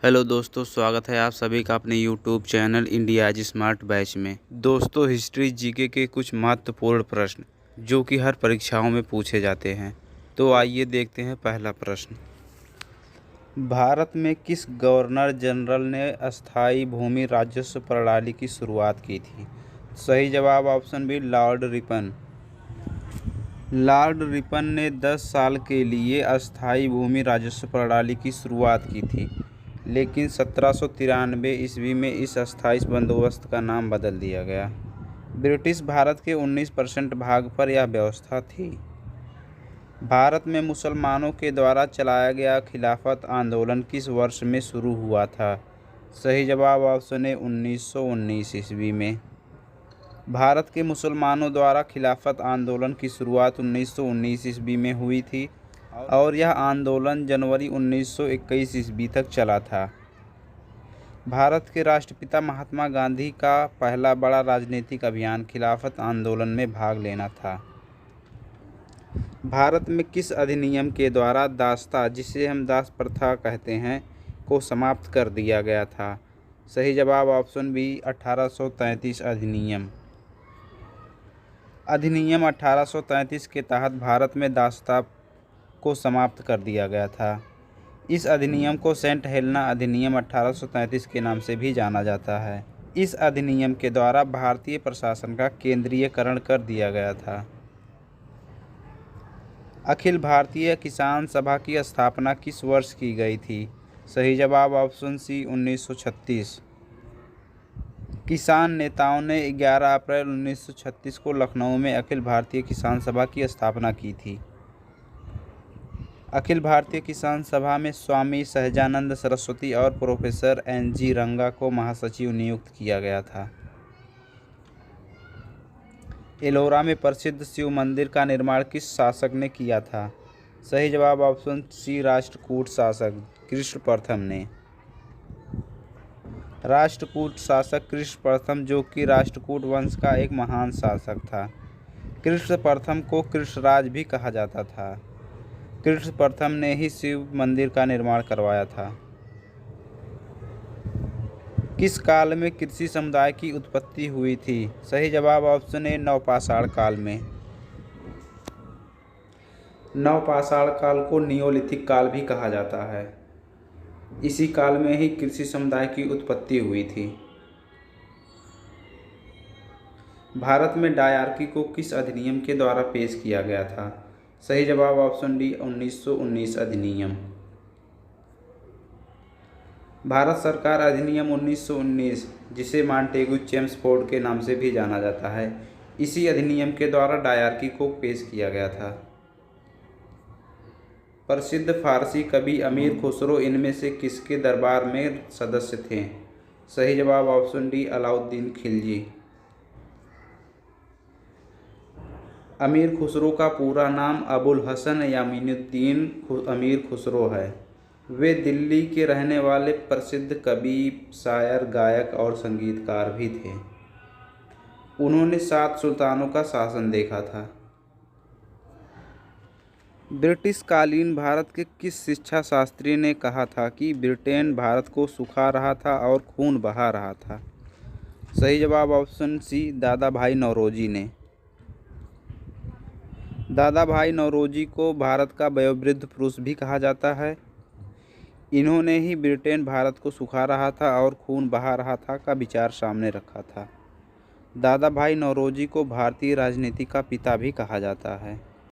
Hello दोस्तों, स्वागत है आप सभी का अपने यूट्यूब चैनल इंडिया आज स्मार्ट बैच में। दोस्तों, हिस्ट्री जीके के कुछ महत्वपूर्ण प्रश्न जो कि हर परीक्षाओं में पूछे जाते हैं। तो आइए देखते हैं पहला प्रश्न। भारत में किस गवर्नर जनरल ने अस्थायी भूमि राजस्व प्रणाली की शुरुआत की थी? सही जवाब option B, Lord Ripon. Lord Ripon ने 10 साल के लिए अस्थायी भूमि राजस्व प्रणाली की शुरुआत की थी, लेकिन 1793 ईस्वी में इस अस्थायी बंदोबस्त का नाम बदल दिया गया। ब्रिटिश भारत के 19% भाग पर यह व्यवस्था थी। भारत में मुसलमानों के द्वारा चलाया गया खिलाफत आंदोलन किस वर्ष में शुरू हुआ था? सही जवाब ऑप्शन ए, 1919 ईस्वी में। भारत के मुसलमानों द्वारा खिलाफत आंदोलन की शुरुआत 1919 ईस्वी में हुई थी और यह आंदोलन जनवरी 1921 ईस्वी तक चला था। भारत के राष्ट्रपिता महात्मा गांधी का पहला बड़ा राजनीतिक अभियान खिलाफत आंदोलन में भाग लेना था। भारत में किस अधिनियम के द्वारा दास्ता, जिसे हम दास प्रथा कहते हैं, को समाप्त कर दिया गया था? सही जवाब ऑप्शन बी, 1833 अधिनियम। अधिनियम 1833 के तहत भारत में दास्ता को समाप्त कर दिया गया था। इस अधिनियम को सेंट हेलेना अधिनियम 1833 के नाम से भी जाना जाता है। इस अधिनियम के द्वारा भारतीय प्रशासन का केंद्रीयकरण कर दिया गया था। अखिल भारतीय किसान सभा की स्थापना किस वर्ष की गई थी? सही जवाब ऑप्शन सी, 1936। किसान नेताओं ने 11 अप्रैल 1936 को लखनऊ में अखिल भारतीय किसान सभा की स्थापना की थी। अखिल भारतीय किसान सभा में स्वामी सहजानंद सरस्वती और प्रोफेसर NG रंगा को महासचिव नियुक्त किया गया था। एलोरा में प्रसिद्ध शिव मंदिर का निर्माण किस शासक ने किया था? सही जवाब ऑप्शन सी, राष्ट्रकूट शासक कृष्ण प्रथम ने। राष्ट्रकूट शासक कृष्ण प्रथम, जो कि राष्ट्रकूट वंश का एक महान शासक था। कृष्ण प्रथम को कृष्णराज भी कहा जाता था। कृष्ण प्रथम ने ही शिव मंदिर का निर्माण करवाया था। किस काल में कृषि समुदाय की उत्पत्ति हुई थी? सही जवाब ऑप्शन ए, नवपाषाण काल में। नवपाषाण काल को नियोलिथिक काल भी कहा जाता है। इसी काल में ही कृषि समुदाय की उत्पत्ति हुई थी। भारत में डायरकी को किस अधिनियम के द्वारा पेश किया गया था? सही जवाब ऑप्शन डी, 1919 अधिनियम। भारत सरकार अधिनियम 1919, जिसे मॉन्टेगू चेम्सफोर्ड के नाम से भी जाना जाता है, इसी अधिनियम के द्वारा डायरकी को पेश किया गया था। प्रसिद्ध फारसी कवि अमीर खुसरो इनमें से किसके दरबार में सदस्य थे? सही जवाब ऑप्शन डी, अलाउद्दीन खिलजी। अमीर खुसरो का पूरा नाम अबुल हसन यामीनुद्दीन अमीर खुसरो है। वे दिल्ली के रहने वाले प्रसिद्ध कवि, शायर, गायक और संगीतकार भी थे। उन्होंने 7 सुल्तानों का शासन देखा था। ब्रिटिश कालीन भारत के किस शिक्षा शास्त्री ने कहा था कि ब्रिटेन भारत को सुखा रहा था और खून बहा रहा था? सही जवाब ऑप्शन सी, दादा भाई नौरोजी ने। दादा भाई नौरोजी को भारत का वयोवृद्ध पुरुष भी कहा जाता है। इन्होंने ही ब्रिटेन भारत को सुखा रहा था और खून बहा रहा था का विचार सामने रखा था। दादा भाई नौरोजी को भारतीय राजनीति का पिता भी कहा जाता है।